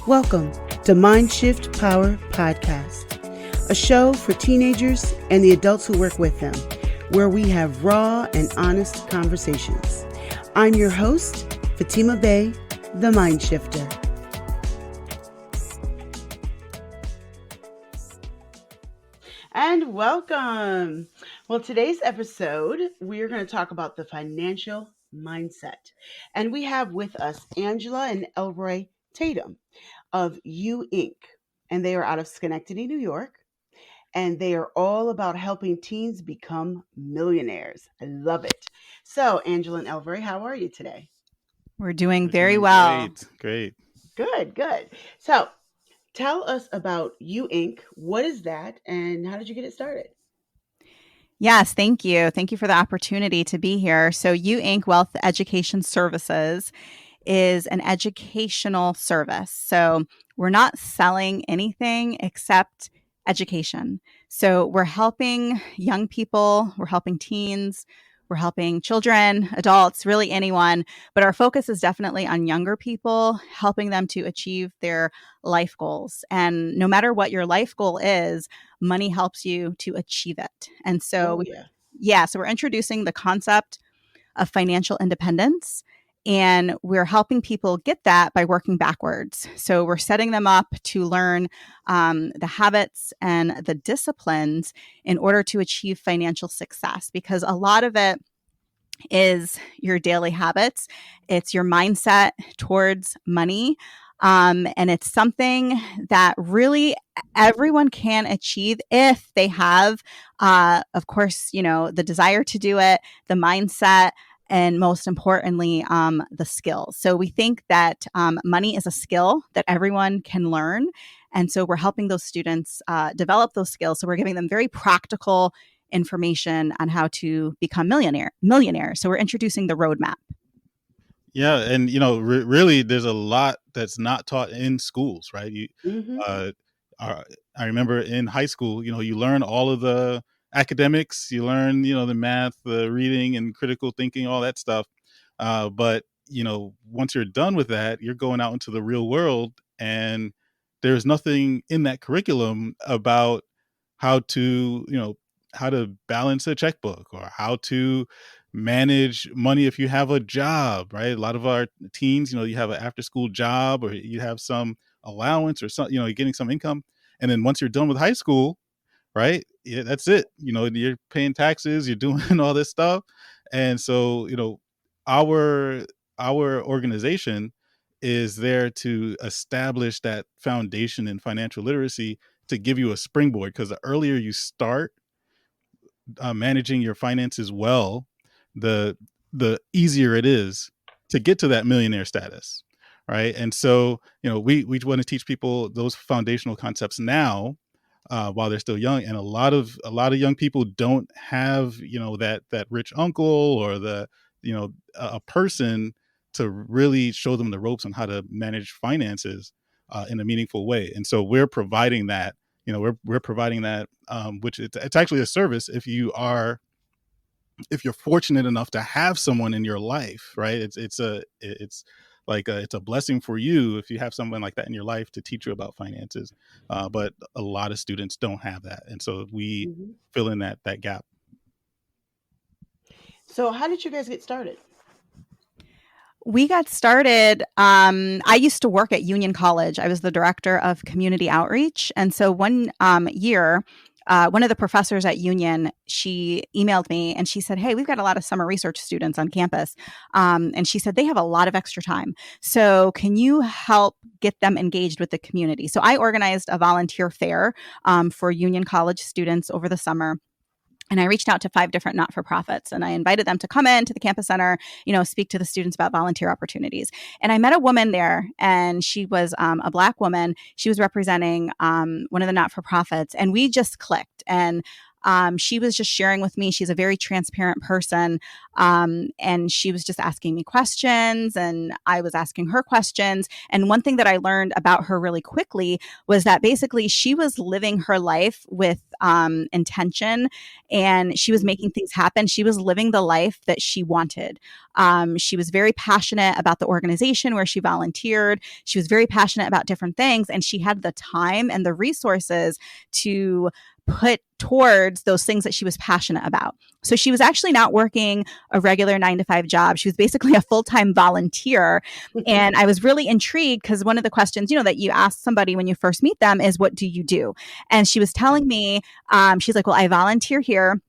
Welcome to Mind Shift Power Podcast, a show for teenagers and the adults who work with them, where we have raw and honest conversations. I'm your host, Fatima Bey, the Mind Shifter. And welcome. Well, today's episode, we are going to talk about the financial mindset. And we have with us Angela and Elroy Tatem of U Inc. And they are out of Schenectady, New York. And they are all about helping teens become millionaires. I love it. So, Angela and Elroy, how are you today? We're doing We're very doing well. Great. Good. So, tell us about U Inc. What is that and how did you get it started? Yes, thank you. Thank you for the opportunity to be here. So, U Inc. Wealth Education Services is an educational service. So, we're not selling anything except education. So, we're helping young people, we're helping teens, we're helping children, adults, really anyone. But our focus is definitely on younger people, helping them to achieve their life goals. And no matter what your life goal is, money helps you to achieve it. And so, so we're introducing the concept of financial independence. And we're helping people get that by working backwards. So we're setting them up to learn the habits and the disciplines in order to achieve financial success, because a lot of it is your daily habits. It's your mindset towards money. And it's something that really everyone can achieve if they have, of course, the desire to do it, the mindset, and most importantly, the skills. So we think that money is a skill that everyone can learn. And so we're helping those students develop those skills. So we're giving them very practical information on how to become millionaire. So we're introducing the roadmap. Yeah, and really, there's a lot that's not taught in schools, right? I remember in high school, you learn all of the academics, you learn, the math, the reading, and critical thinking, all that stuff. But once you're done with that, you're going out into the real world, and there's nothing in that curriculum about how to balance a checkbook or how to manage money if you have a job, right? A lot of our teens, you have an after school job or you have some allowance or something, you're getting some income. And then once you're done with high school, right? Yeah, that's it. You're paying taxes, you're doing all this stuff. And so, our organization is there to establish that foundation in financial literacy to give you a springboard, because the earlier you start managing your finances well, the easier it is to get to that millionaire status, right? And so, we want to teach people those foundational concepts now, while they're still young. And a lot of young people don't have that rich uncle or a person to really show them the ropes on how to manage finances in a meaningful way. And so we're providing that. We're providing that, which it's actually a service if you're fortunate enough to have someone in your life, right? It's a blessing for you if you have someone like that in your life to teach you about finances. But a lot of students don't have that, and so we fill in that gap. So, how did you guys get started? We got started. I used to work at Union College. I was the director of community outreach. And so one year, one of the professors at Union, she emailed me and she said, "Hey, we've got a lot of summer research students on campus." And she said, they have a lot of extra time. So can you help get them engaged with the community? So I organized a volunteer fair for Union College students over the summer. And I reached out to 5 different not-for-profits and I invited them to come into the campus center, speak to the students about volunteer opportunities. And I met a woman there and she was a Black woman. She was representing one of the not-for-profits and we just clicked. And She was just sharing with me. She's a very transparent person. And she was just asking me questions, and I was asking her questions. And one thing that I learned about her really quickly was that basically she was living her life with intention, and she was Mhm. making things happen. She was living the life that she wanted. She was very passionate about the organization where she volunteered. She was very passionate about different things, and she had the time and the resources to put towards those things that she was passionate about. So she was actually not working a regular 9 to 5 job. She was basically a full time volunteer. And I was really intrigued because one of the questions, that you ask somebody when you first meet them is, what do you do? And she was telling me, she's like, well, I volunteer here.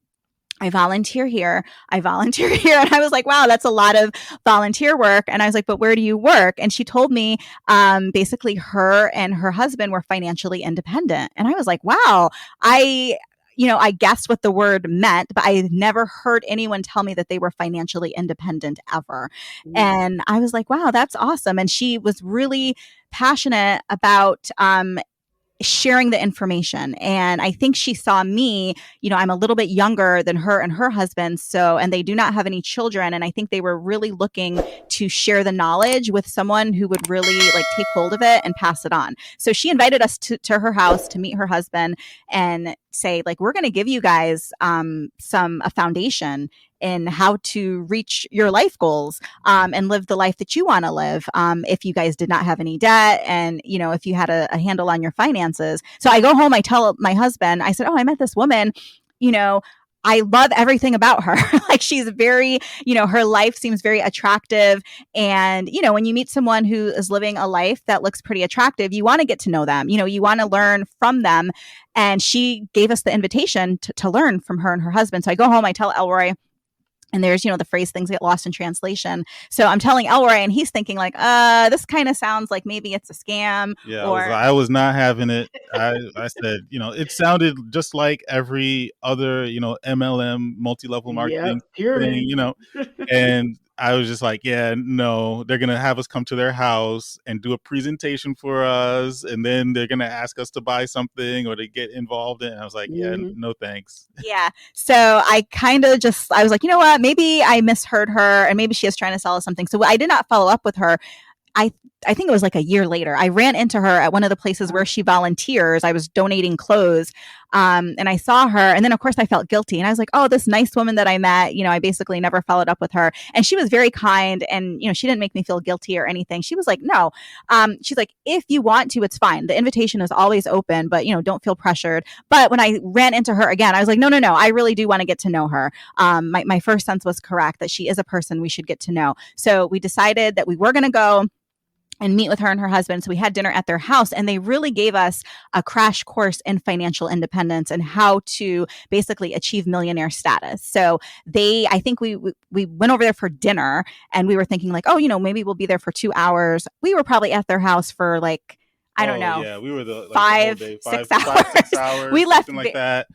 I volunteer here. I volunteer here. And I was like, wow, that's a lot of volunteer work. And I was like, but where do you work? And she told me basically her and her husband were financially independent. And I was like, wow, I guessed what the word meant, but I never heard anyone tell me that they were financially independent ever. Mm. And I was like, wow, that's awesome. And she was really passionate about sharing the information. And I think she saw me, I'm a little bit younger than her and her husband. So, and they do not have any children. And I think they were really looking to share the knowledge with someone who would really like take hold of it and pass it on. So she invited us to her house to meet her husband and say, like, we're going to give you guys a foundation in how to reach your life goals and live the life that you want to live. If you guys did not have any debt, and if you had a handle on your finances. So I go home, I tell my husband, I said, oh, I met this woman, you know, I love everything about her. Like, she's very, her life seems very attractive. And, when you meet someone who is living a life that looks pretty attractive, you want to get to know them, you want to learn from them. And she gave us the invitation to learn from her and her husband. So I go home, I tell Elroy, and there's, the phrase things get lost in translation. So I'm telling Elroy, and he's thinking like, this kind of sounds like maybe it's a scam Yeah, or I was not having it. I said, it sounded just like every other, MLM multi-level Yep, marketing thing, pyramid. and I was just like, yeah, no, they're gonna have us come to their house and do a presentation for us, and then they're gonna ask us to buy something or to get involved in. I was like, yeah, Mhm. no thanks. yeah. So I was like, you know what? Maybe I misheard her, and maybe she is trying to sell us something. So I did not follow up with her. I I think it was like a year later. I ran into her at one of the places where she volunteers. I was donating clothes, and I saw her, and then of course I felt guilty, and I was like, "Oh, this nice woman that I met, I basically never followed up with her." And she was very kind, and she didn't make me feel guilty or anything. She was like, "No," she's like, "If you want to, it's fine. The invitation is always open, but don't feel pressured." But when I ran into her again, I was like, "No, no, no! I really do want to get to know her." My first sense was correct, that she is a person we should get to know. So we decided that we were going to go and meet with her and her husband. So we had dinner at their house, and they really gave us a crash course in financial independence and how to basically achieve millionaire status. So I think we went over there for dinner, and we were thinking like, oh, maybe we'll be there for 2 hours. We were probably at their house for like, I don't Oh know, yeah, we were the whole five, day, six five, six hours. We hours, left. something like that.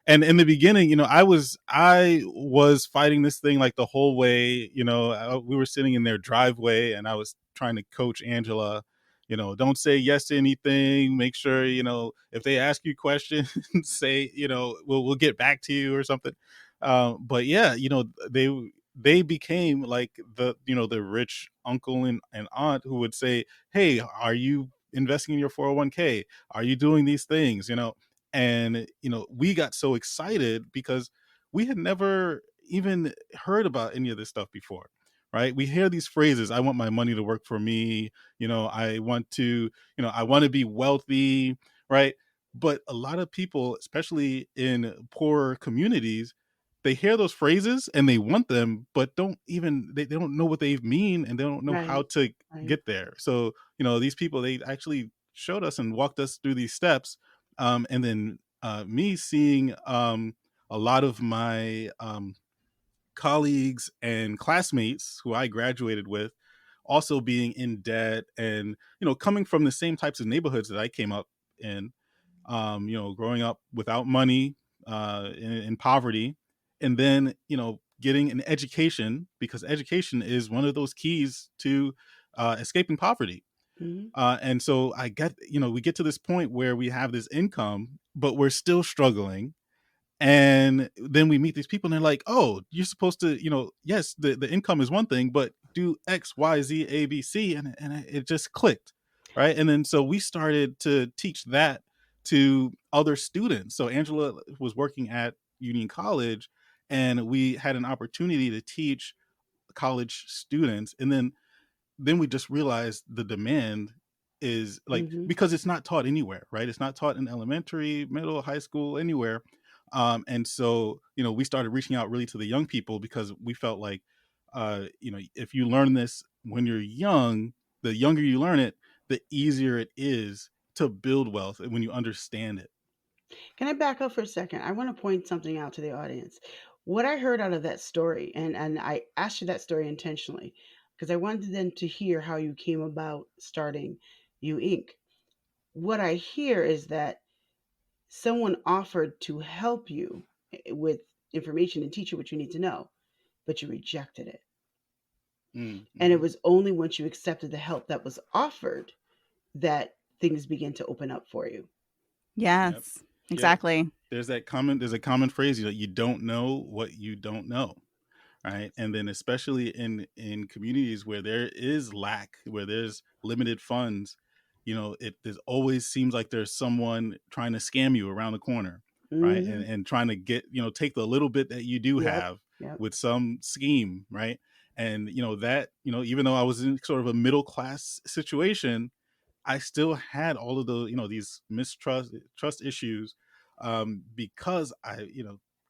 And in the beginning, I was fighting this thing like the whole way. We were sitting in their driveway, and I was trying to coach Angela. Don't say yes to anything. Make sure if they ask you questions, say we'll get back to you or something. But yeah, they became like the rich uncle and aunt who would say, hey, are you investing in your 401k? Are you doing these things? And we got so excited because we had never even heard about any of this stuff before, right? We hear these phrases, I want my money to work for me, I want to be wealthy, right? But a lot of people, especially in poor communities, they hear those phrases and they want them, but they don't know what they mean, and they don't know how Right, to right. get there. So these people, they actually showed us and walked us through these steps. And then me seeing a lot of my colleagues and classmates who I graduated with also being in debt, and coming from the same types of neighborhoods that I came up in, growing up without money, in poverty, and then getting an education, because education is one of those keys to escaping poverty. Mhm. And so we get to this point where we have this income, but we're still struggling. And then we meet these people and they're like, oh, you're supposed to, yes, the income is one thing, but do X, Y, Z, A, B, C. And it just clicked. Right. And then so we started to teach that to other students. So Angela was working at Union College, and we had an opportunity to teach college students. And then we just realized the demand is like, Mhm. because it's not taught anywhere, right? It's not taught in elementary, middle, high school, anywhere. And so we started reaching out really to the young people, because we felt like if you learn this when you're young, the younger you learn it, the easier it is to build wealth when you understand it. Can I back up for a second? I want to point something out to the audience. What I heard out of that story, and I asked you that story intentionally because I wanted them to hear how you came about starting You Inc. What I hear is that someone offered to help you with information and teach you what you need to know, but you rejected it. And it Mm-hmm. was only once you accepted the help that was offered that things began to open up for you. Yep. Yes, Yeah. exactly. There's a common phrase, you don't know what you don't know. Right. And then especially in communities where there is lack, where there's limited funds, it always seems like there's someone trying to scam you around the corner. Right. and, Hmm. and trying to get, take the little bit that you do Yep. have Yep. with some scheme. Right. And that, even though I was in sort of a middle class situation, I still had all of the, these mistrust trust issues, because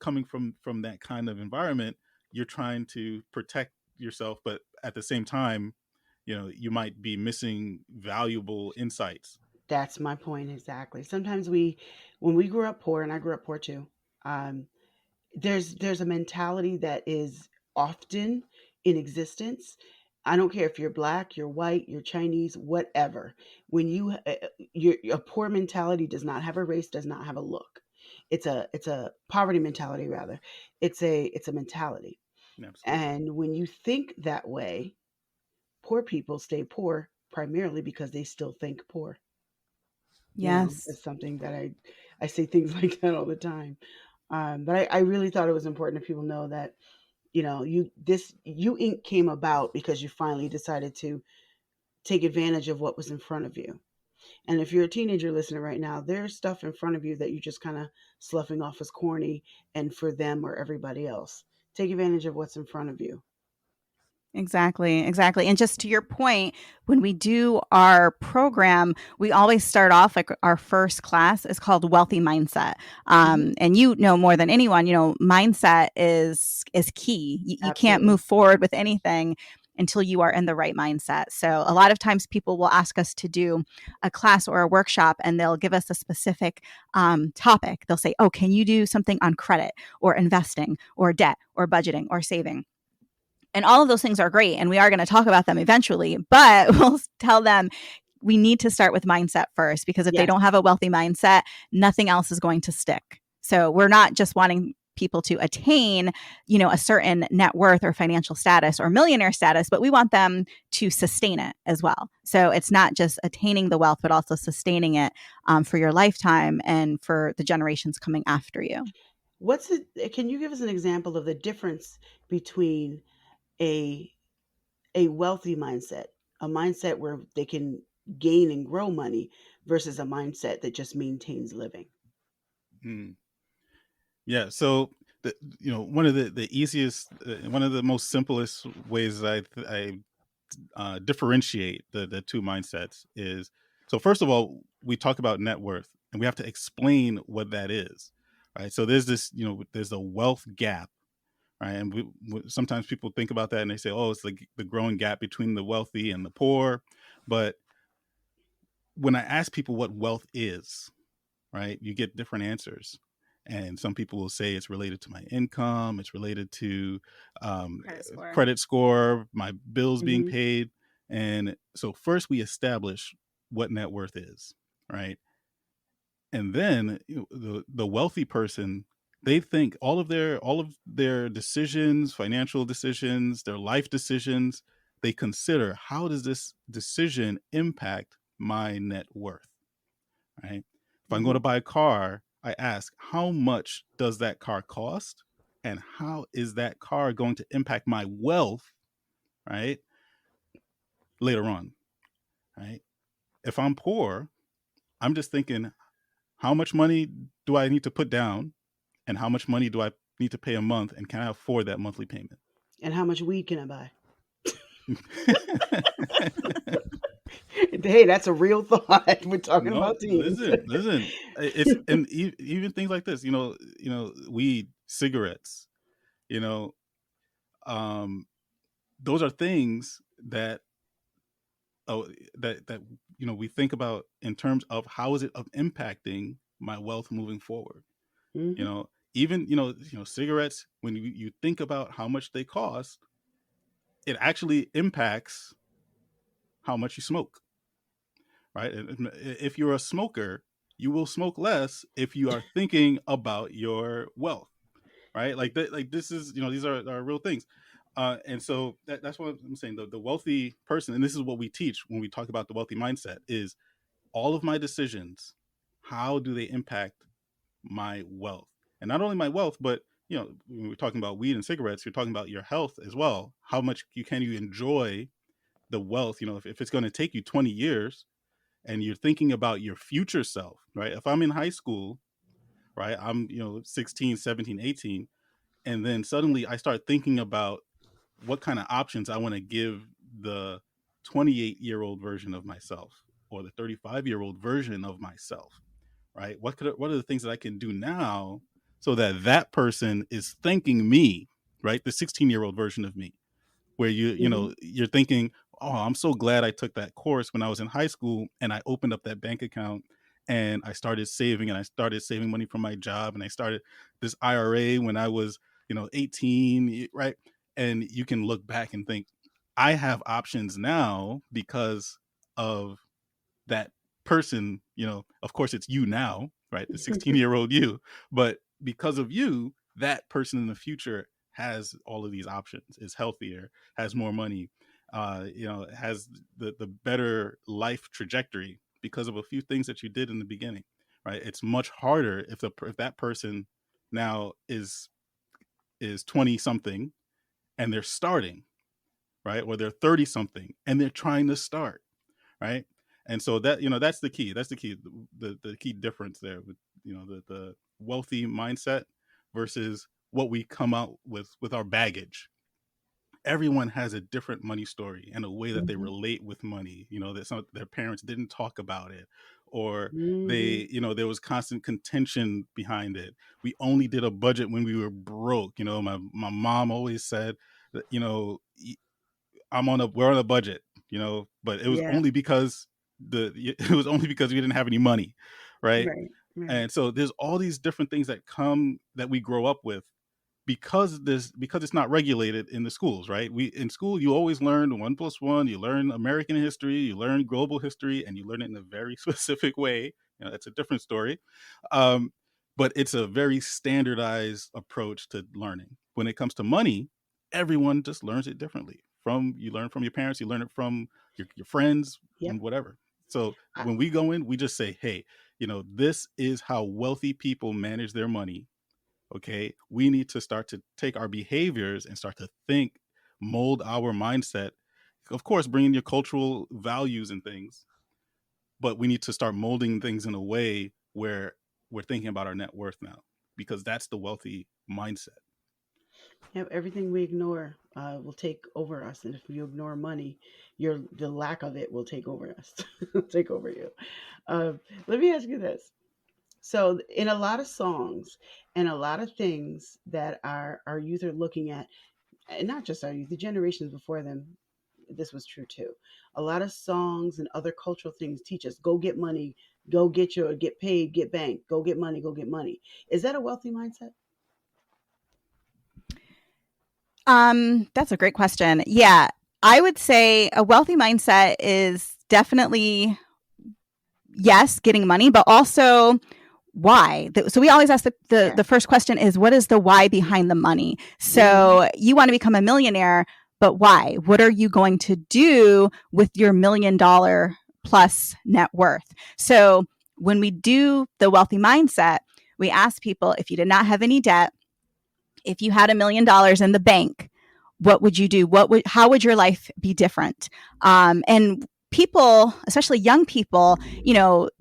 coming from that kind of environment, you're trying to protect yourself, but at the same time, you might be missing valuable insights. That's my point exactly. Sometimes when we grew up poor, and I grew up poor too, um, there's a mentality that is often in existence. I don't care if you're black, you're white, you're Chinese, whatever. When a poor mentality does not have a race, does not have a look. It's a poverty mentality rather. It's a mentality. Absolutely. And when you think that way, poor people stay poor primarily because they still think poor. Yes. It's something that I say things like that all the time. But I really thought it was important that people know that you Inc. came about because you finally decided to take advantage of what was in front of you. And if you're a teenager listening right now, there's stuff in front of you that you're just kind of sloughing off as corny and for them or everybody else. Take advantage of what's in front of you. Exactly, exactly. And just to your point, when we do our program, we always start off like our first class is called Wealthy Mindset. Hmm. And you know more than anyone, mindset is key. You can't Absolutely. move forward with anything until you are in the right mindset. So a lot of times people will ask us to do a class or a workshop, and they'll give us a specific topic. They'll say, "Oh, can you do something on credit or investing or debt or budgeting or saving?" And all of those things are great. And we are going to talk about them eventually, but we'll tell them we need to start with mindset first, because if they Yes, don't have a wealthy mindset, nothing else is going to stick. So we're not just wanting people to attain, a certain net worth or financial status or millionaire status, but we want them to sustain it as well. So it's not just attaining the wealth, but also sustaining it for your lifetime and for the generations coming after you. what's it? Can you give us an example of the difference between a a wealthy mindset, a mindset where they can gain and grow money versus a mindset that just maintains living? Mm. Yeah. So one of the easiest, one of the most simplest ways I differentiate the two mindsets is, so first of all, we talk about net worth, and we have to explain what that is. Right. So there's this, there's a wealth gap. Right. And sometimes people think about that and they say, oh, it's the growing gap between the wealthy and the poor. But when I ask people what wealth is, right, you get different answers. And some people will say it's related to my income, it's related to um, Credit score. credit score, my bills being Hmm. paid. And so first we establish what net worth is, right? And then the wealthy person, they think all of their decisions, financial decisions, their life decisions, they consider, how does this decision impact my net worth, right? If I'm going Mm-hmm. to buy a car, I ask, how much does that car cost? And how is that car going to impact my wealth, right? Later on, right? If I'm poor, I'm just thinking, how much money do I need to put down? And how much money do I need to pay a month? And can I afford that monthly payment? And how much weed can I buy? Hey, that's a real thought. We're talking No, about teens. listen. It's and even things like this, weed, cigarettes, you know, um, those are things that oh that we think about in terms of how is it of impacting my wealth moving forward. Hmm. Even cigarettes. When you think about how much they cost, it actually impacts how much you smoke, right? If you're a smoker, you will smoke less if you are thinking about your wealth, right? Like this is, these are real things. And so that's what I'm saying. The wealthy person, and this is what we teach when we talk about the wealthy mindset, is all of my decisions, how do they impact my wealth? And not only my wealth, but when we're talking about weed and cigarettes, you're talking about your health as well. How much you enjoy the wealth? If it's going to take you 20 years, and you're thinking about your future self, right? If I'm in high school, right, I'm 16, 17, 18, and then suddenly I start thinking about what kind of options I want to give the 28-year-old version of myself, or the 35-year-old version of myself, right? What are the things that I can do now so that that person is thanking me, right? The 16-year-old version of me, where Hmm. you're thinking, oh, I'm so glad I took that course when I was in high school, and I opened up that bank account, and I started saving, and I started saving money from my job, and I started this IRA when I was 18, right? And you can look back and think, I have options now because of that person. Of course it's you now, right? The 16-year-old you. But because of you, that person in the future has all of these options, is healthier, has more money, has the better life trajectory because of a few things that you did in the beginning, right? It's much harder if that person now is 20 something, and they're starting, right? Or they're 30 something and they're trying to start, right? And so that's the key. That's the key. The key difference there with the wealthy mindset versus what we come out with our baggage. Everyone has a different money story and a way that they Hmm. relate with money. That some their parents didn't talk about it, or Hmm. there was constant contention behind it. We only did a budget when we were broke. My mom always said that, we're on a budget, but it was Yeah. only because it was only because we didn't have any money, right? Right. Right. And so there's all these different things that we grow up with, because it's not regulated in the schools, right? We In school, you always learn 1+1. You learn American history, you learn global history, and you learn it in a very specific way. It's a different story. um, but it's a very standardized approach to learning. When it comes to money, everyone just learns it differently. You learn from your parents, you learn it from your friends, Yep. and whatever. So I, when we go in, we just say, hey, this is how wealthy people manage their money. Okay, we need to start to take our behaviors and start to think, mold our mindset. Of course, bring in your cultural values and things, but we need to start molding things in a way where we're thinking about our net worth now, because that's the wealthy mindset. yep. Everything we ignore will take over us, and if you ignore money, the lack of it will take over us, take over you. Uh, Let me ask you this. So, in a lot of songs and a lot of things that our youth are looking at, and not just our youth, the generations before them, this was true too. A lot of songs and other cultural things teach us go get money, get paid, get bank, go get money, go get money. Is that a wealthy mindset? That's a great question. Yeah, I would say a wealthy mindset is definitely, yes, getting money, but also why. So we always ask the Yeah. first question is, what is the why behind the money? Hmm. So you want to become a millionaire, but why? What are you going to do with your $1 million plus net worth? So when we do the wealthy mindset, we ask people, if you did not have any debt, if you had $1 million in the bank, what would you do? How would your life be different? And people, especially young people,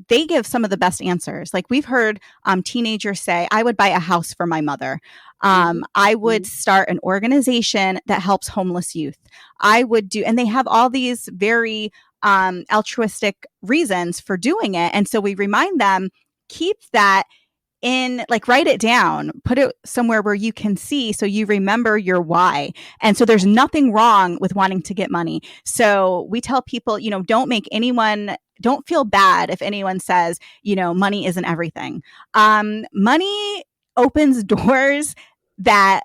they give some of the best answers. Like we've heard teenagers say, I would buy a house for my mother. Mm-hmm. I would Mm-hmm. start an organization that helps homeless youth. I would do, and they have all these very altruistic reasons for doing it. And so we remind them, keep that in, like, write it down, put it somewhere where you can see, so you remember your why. And so there's nothing wrong with wanting to get money. So we tell people, don't feel bad if anyone says, money isn't everything. Money opens doors that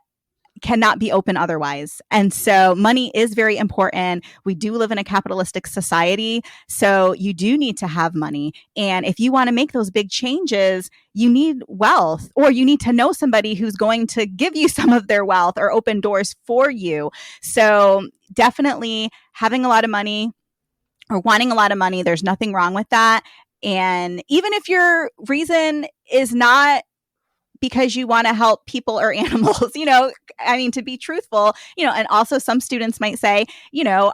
cannot be open otherwise. And so money is very important. We do live in a capitalistic society. So you do need to have money. And if you want to make those big changes, you need wealth, or you need to know somebody who's going to give you some of their wealth or open doors for you. So definitely having a lot of money or wanting a lot of money, there's nothing wrong with that. And even if your reason is not because you want to help people or animals, to be truthful, and also some students might say,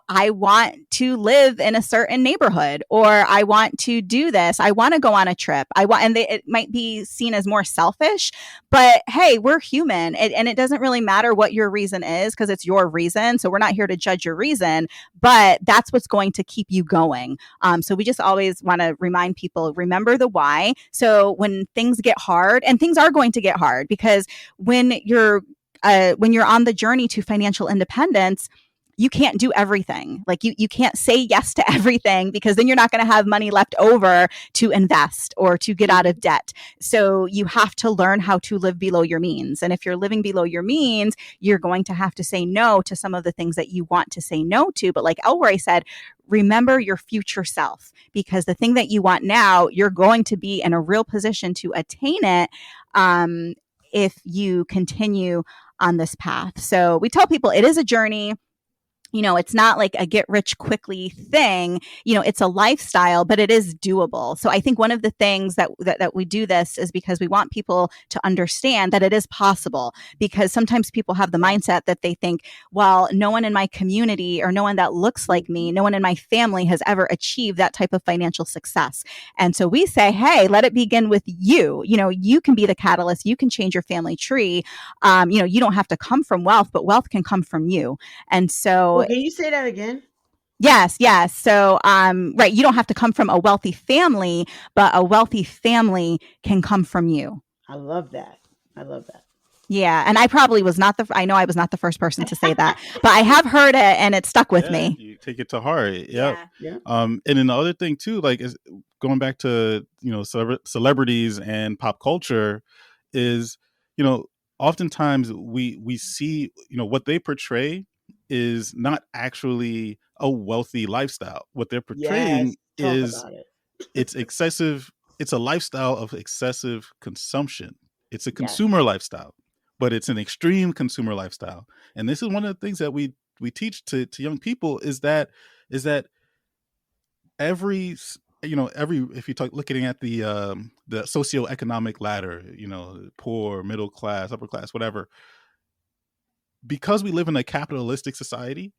I want to live in a certain neighborhood, or I want to do this. I want to go on a trip. It might be seen as more selfish, but hey, we're human. And it doesn't really matter what your reason is, because it's your reason. So we're not here to judge your reason, but that's what's going to keep you going. So we just always want to remind people, remember the why. So when things get hard, and things are going to get hard, because when you're on the journey to financial independence, you can't do everything. Like you can't say yes to everything, because then you're not going to have money left over to invest or to get out of debt. So you have to learn how to live below your means. And if you're living below your means, you're going to have to say no to some of the things that you want to say no to. But like Elroy said, remember your future self, because the thing that you want now, you're going to be in a real position to attain it if you continue on this path. So we tell people it is a journey. It's not like a get rich quickly thing. It's a lifestyle, but it is doable. So I think one of the things that we do this is because we want people to understand that it is possible, because sometimes people have the mindset that they think, well, no one in my community, or no one that looks like me, no one in my family has ever achieved that type of financial success. And so we say, hey, let it begin with you. You can be the catalyst. You can change your family tree. You don't have to come from wealth, but wealth can come from you. And so Well, can you say that again? yes, yes. So, right, you don't have to come from a wealthy family, but a wealthy family can come from you. I love that. I love that. Yeah, and I know I was not the first person to say that, but I have heard it and it stuck with Yeah, me. you take it to heart. Yep. Yeah. Yeah. And then the other thing too, like, is going back to celebrities and pop culture, is oftentimes we see what they portray is not actually a wealthy lifestyle. What they're Yes. portraying Talk is about it. it's excessive. It's a lifestyle of excessive consumption. It's a Yes. consumer lifestyle, but it's an extreme consumer lifestyle. And this is one of the things that we teach to young people, is that every if you talk looking at the socioeconomic ladder, poor, middle class, upper class, whatever, because we live in a capitalistic society,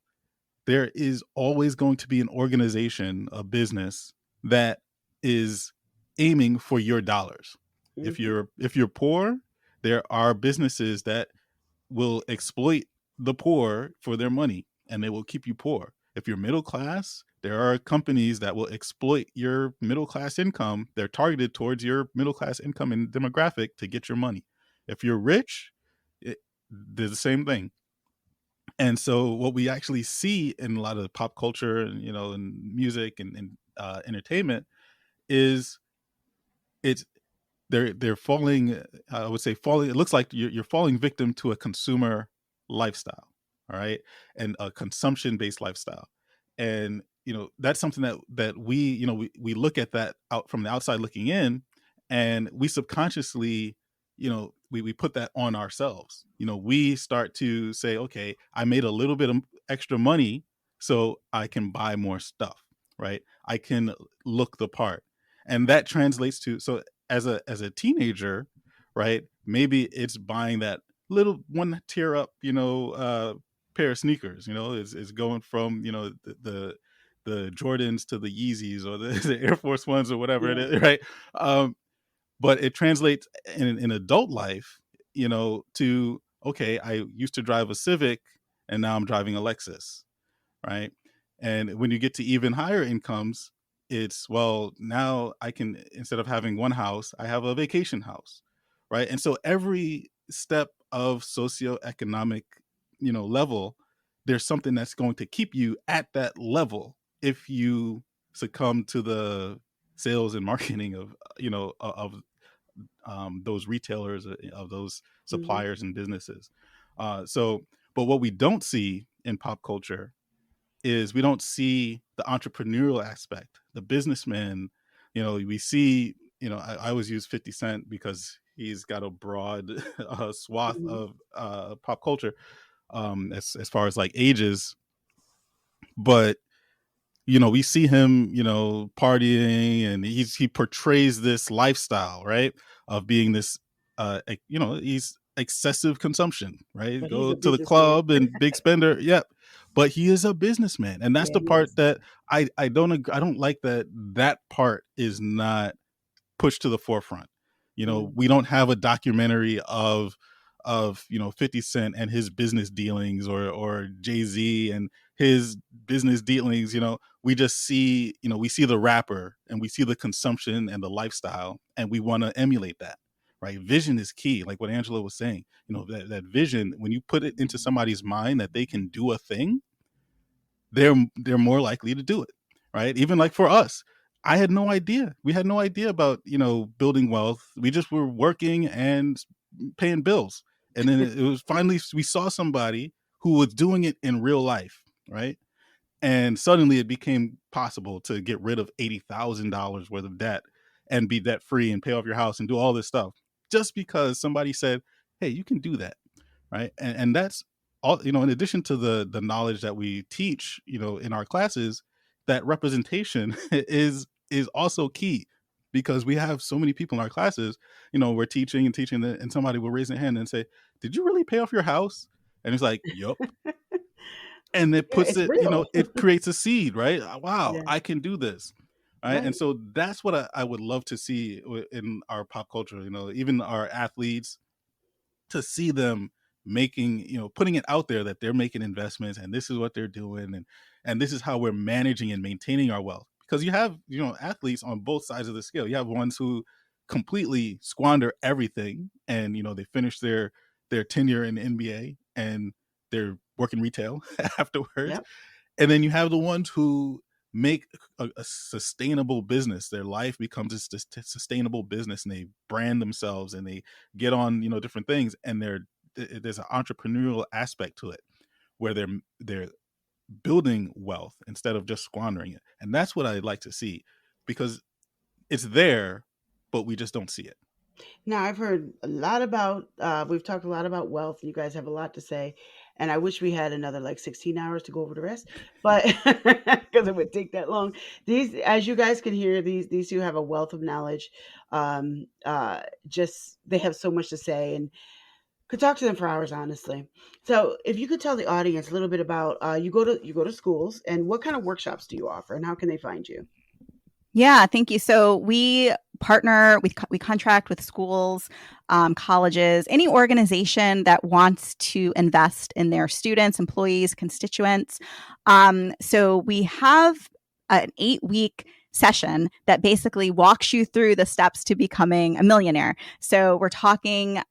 there is always going to be an organization, a business that is aiming for your dollars. If Mm-hmm. you're poor, there are businesses that will exploit the poor for their money, and they will keep you poor. If you're middle class, there are companies that will exploit your middle class income. They're targeted towards your middle class income and demographic to get your money. If you're rich, they're the same thing. And so what we actually see in a lot of pop culture and and music and entertainment is it's they're falling, I would say falling, it looks like you're falling victim to a consumer lifestyle, all right, and a consumption based lifestyle. And that's something that we look at that out from the outside looking in, and we subconsciously we put that on ourselves. We start to say, okay, I made a little bit extra money so I can buy more stuff, right? I can look the part. And that translates to, so as a teenager, right? Maybe it's buying that little one tier up, pair of sneakers, is going from, the Jordans to the Yeezys or the, the Air Force Ones or whatever it Yeah. is, right? But it translates in adult life, to, okay, I used to drive a Civic and now I'm driving a Lexus, right? And when you get to even higher incomes, it's, well, now I can, instead of having one house, I have a vacation house, right? And so every step of socioeconomic, level, there's something that's going to keep you at that level if you succumb to the sales and marketing of, those retailers, of those Hmm. suppliers and businesses. So, but what we don't see in pop culture is we don't see the entrepreneurial aspect, the businessman. We see, I always use 50 Cent because he's got a broad swath Hmm. of pop culture, as far as like ages. But we see him, partying, and he portrays this lifestyle, right? Of being this, he's excessive consumption, right? But he's Go a to the businessman. club and big spender. Yep. But he is a businessman. And that's Yeah, the he part is. that I don't like, that part is not pushed to the forefront. Mm. We don't have a documentary of 50 Cent and his business dealings, or Jay-Z and his business dealings. We just see, we see the rapper and we see the consumption and the lifestyle, and we want to emulate that. Right? Vision is key, like what Angela was saying. That vision, when you put it into somebody's mind that they can do a thing, they're more likely to do it, right? Even like for us, I had no idea. We had no idea about, building wealth. We just were working and paying bills. And then it was finally, we saw somebody who was doing it in real life, right? And suddenly it became possible to get rid of $80,000 worth of debt and be debt free and pay off your house and do all this stuff, just because somebody said, hey, you can do that, right? And that's all. In addition to the knowledge that we teach, in our classes, that representation is also key, because we have so many people in our classes. We're teaching and teaching, and somebody will raise their hand and say, did you really pay off your house? And it's like, yup. And it Yeah, puts it's it, real. it creates a seed, right? Wow, Yeah. I can do this. Right. And Right. so that's what I would love to see in our pop culture, even our athletes, to see them making, putting it out there that they're making investments, and this is what they're doing, and this is how we're managing and maintaining our wealth. Because you have, athletes on both sides of the scale. You have ones who completely squander everything, and they finish their tenure in the NBA and they're working retail afterwards. Yep. And then you have the ones who make a sustainable business. Their life becomes a sustainable business, and they brand themselves and they get on, different things. And there's an entrepreneurial aspect to it, where they're building wealth instead of just squandering it. And that's what I'd like to see, because it's there, but we just don't see it. Now, I've heard a lot about, we've talked a lot about wealth. You guys have a lot to say. And I wish we had another like 16 hours to go over the rest, but because it would take that long. These, as you guys can hear, these two have a wealth of knowledge. Just, they have so much to say, and could talk to them for hours, honestly. So if you could tell the audience a little bit about, you go to schools, and what kind of workshops do you offer, and how can they find you? Yeah, thank you. So we partner, we contract with schools, colleges, any organization that wants to invest in their students, employees, constituents. So we have an 8-week session that basically walks you through the steps to becoming a millionaire. So we're talking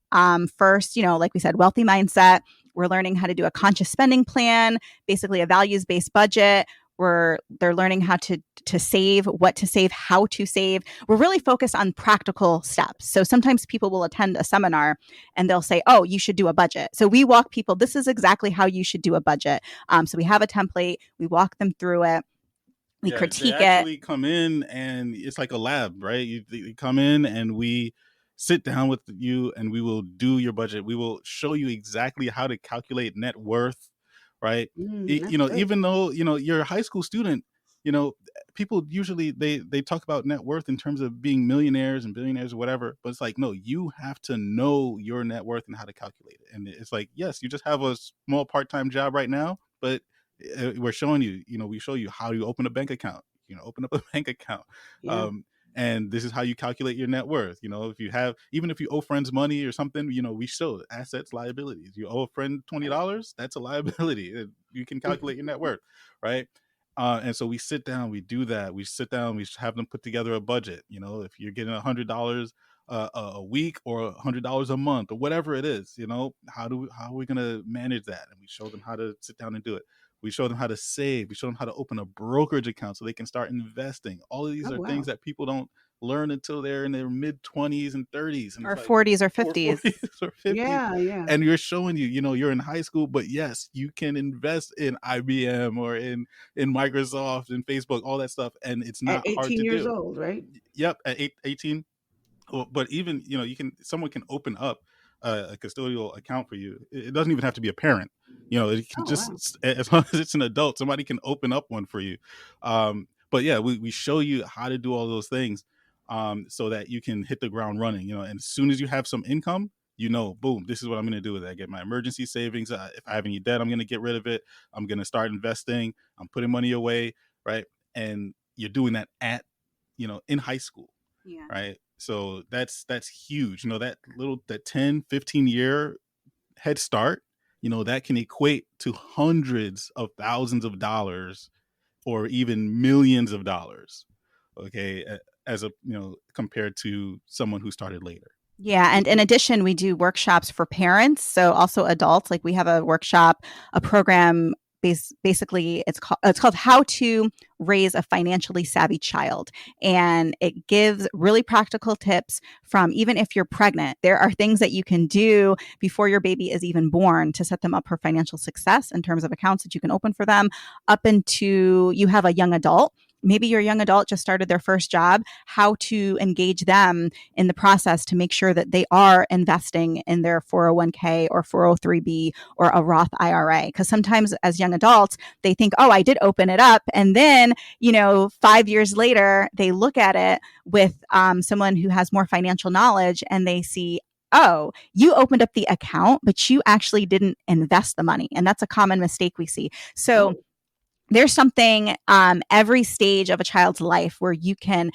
first, like we said, wealthy mindset. We're learning how to do a conscious spending plan, basically a values-based budget. They're learning how to save, what to save, how to save. We're really focused on practical steps. So sometimes people will attend a seminar and they'll say, "Oh, you should do a budget." So we walk people. This is exactly how you should do a budget. So we have a template. We walk them through it. We Yeah, they critique it. actually come in and it's like a lab, right? You come in and we sit down with you and we will do your budget. We will show you exactly how to calculate net worth. right? That's good. Even though you're a high school student, you know people usually they talk about net worth in terms of being millionaires and billionaires or whatever, but it's like, no, you have to know your net worth and how to calculate it. And it's like, yes, you just have a small part-time job right now, but we're showing you, we show you how you open a bank account, open up a bank account. Yeah. um and this is how you calculate your net worth. If you have, even if you owe friends money or something, we show assets, liabilities. You owe a friend Right. $20, that's a liability. You can calculate your net worth, right? And so we sit down, we do that. We sit down, we have them put together a budget. If you're getting $100 a week or $100 a month or whatever it is, how are we going to manage that? And we show them how to sit down and do it. We show them how to save. We show them how to open a brokerage account so they can start investing. All of these Oh, are things wow. that people don't learn until they're in their mid 20s and 30s. And it's Or like, 40s or or 50s. 40s or 50s. Yeah, yeah. And you're showing you're in high school, but yes, you can invest in IBM or in Microsoft and Facebook, all that stuff. And it's At not hard 18 to years do. old, right? Yep. At 18. Well, but even someone can open up a custodial account for you. It doesn't even have to be a parent. It can Oh, wow. just, as long as it's an adult, somebody can open up one for you. But yeah, we show you how to do all those things, so that you can hit the ground running. And as soon as you have some income, boom, this is what I'm going to do with it. I get my emergency savings. If I have any debt, I'm going to get rid of it. I'm going to start investing. I'm putting money away, right? And you're doing that in high school, Yeah. right? So that's huge. That 10-15 year head start, that can equate to hundreds of thousands of dollars or even millions of dollars, okay, as a compared to someone who started later. Yeah. And in addition, we do workshops for parents. So also adults, like we have a workshop, a program. Basically, it's called How to Raise a Financially Savvy Child. And it gives really practical tips from, even if you're pregnant, there are things that you can do before your baby is even born to set them up for financial success in terms of accounts that you can open for them, up into you have a young adult. Maybe your young adult just started their first job, how to engage them in the process to make sure that they are investing in their 401k or 403b or a Roth IRA. Because sometimes as young adults, they think, oh, I did open it up. And then, 5 years later, they look at it with someone who has more financial knowledge and they see, oh, you opened up the account, but you actually didn't invest the money. And that's a common mistake we see. So Oh, there's something every stage of a child's life where you can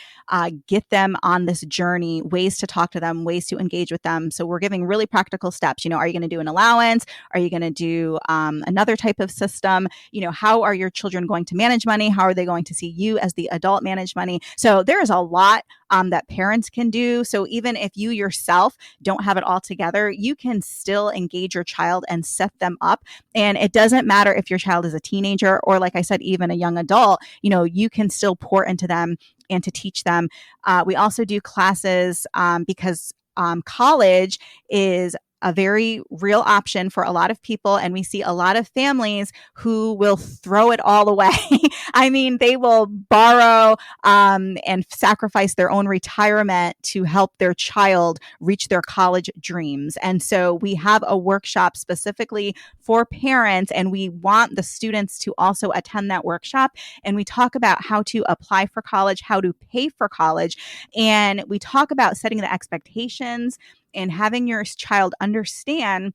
get them on this journey, ways to talk to them, ways to engage with them. So we're giving really practical steps. Are you going to do an allowance? Are you going to do another type of system? How are your children going to manage money? How are they going to see you as the adult manage money? So there is a lot that parents can do. So even if you yourself don't have it all together, you can still engage your child and set them up. And it doesn't matter if your child is a teenager or, like I said, even a young adult, you can still pour into them and to teach them. We also do classes because college is a very real option for a lot of people. And we see a lot of families who will throw it all away. I mean, they will borrow and sacrifice their own retirement to help their child reach their college dreams. And so we have a workshop specifically for parents, and we want the students to also attend that workshop. And we talk about how to apply for college, how to pay for college, and we talk about setting the expectations and having your child understand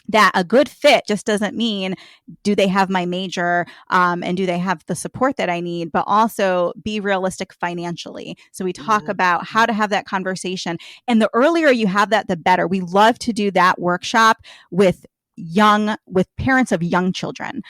that a good fit just doesn't mean do they have my major and do they have the support that I need, but also be realistic financially. So we talk yeah. about how to have that conversation. And the earlier you have that, the better. We love to do that workshop with parents of young children.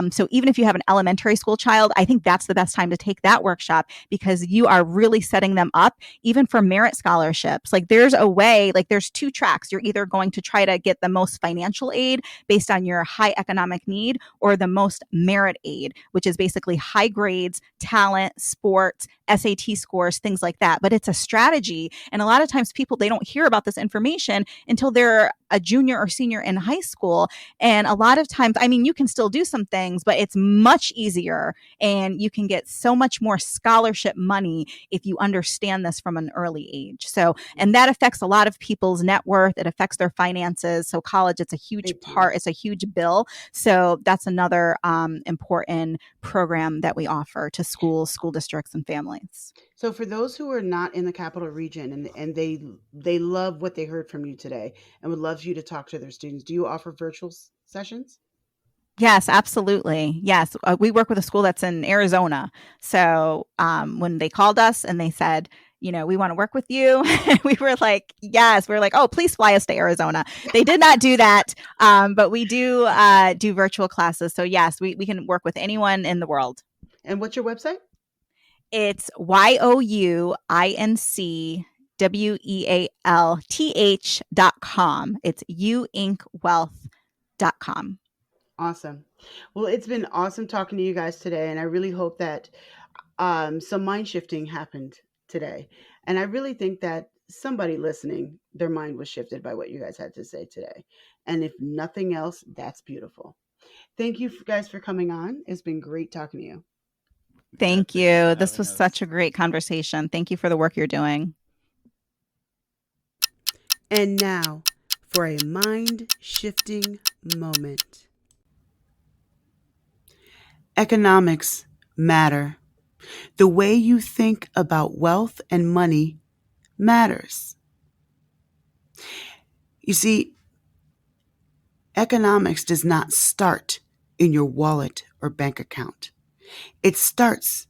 So even if you have an elementary school child, I think that's the best time to take that workshop because you are really setting them up even for merit scholarships. Like there's a way, like there's two tracks. You're either going to try to get the most financial aid based on your high economic need or the most merit aid, which is basically high grades, talent, sports, SAT scores, things like that. But it's a strategy. And a lot of times people, they don't hear about this information until they're a junior or senior in high school. And a lot of times, I mean, you can still do some things, but it's much easier and you can get so much more scholarship money if you understand this from an early age. So, and that affects a lot of people's net worth. It affects their finances. So college, it's a huge part. It's a huge bill. So that's another important program that we offer to schools, school districts, and families. So for those who are not in the capital region and they love what they heard from you today and would love you to talk to their students, do you offer virtual sessions? Yes, absolutely. Yes. We work with a school that's in Arizona. So when they called us and they said, we want to work with you, we were like, yes. We were like, oh, please fly us to Arizona. They did not do that, but we do virtual classes. So yes, we can work with anyone in the world. And what's your website? It's youincwealth.com. It's youincwealth.com. Awesome. Well, it's been awesome talking to you guys today. And I really hope that some mind shifting happened today. And I really think that somebody listening, their mind was shifted by what you guys had to say today. And if nothing else, that's beautiful. Thank you guys for coming on. It's been great talking to you. Thank you. This was such a great conversation. Thank you for the work you're doing. And now for a mind shifting moment. Economics matter. The way you think about wealth and money matters. You see, economics does not start in your wallet or bank account. It starts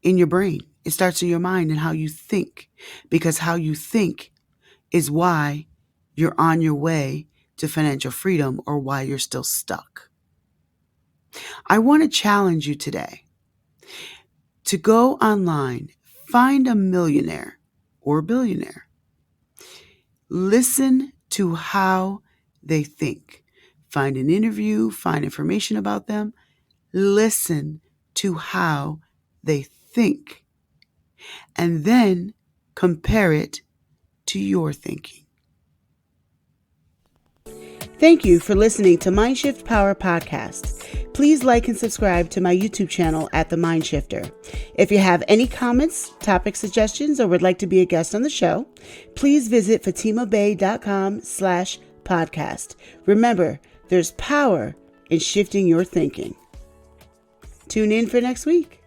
in your brain. It starts in your mind and how you think, because how you think is why you're on your way to financial freedom or why you're still stuck. I want to challenge you today to go online, find a millionaire or billionaire. Listen to how they think. Find an interview, find information about them. Listen to how they think. And then compare it to your thinking. Thank you for listening to Mindshift Power Podcast. Please like and subscribe to my YouTube channel at The Mindshifter. If you have any comments, topic suggestions, or would like to be a guest on the show, please visit fatimabay.com/podcast. Remember, there's power in shifting your thinking. Tune in for next week.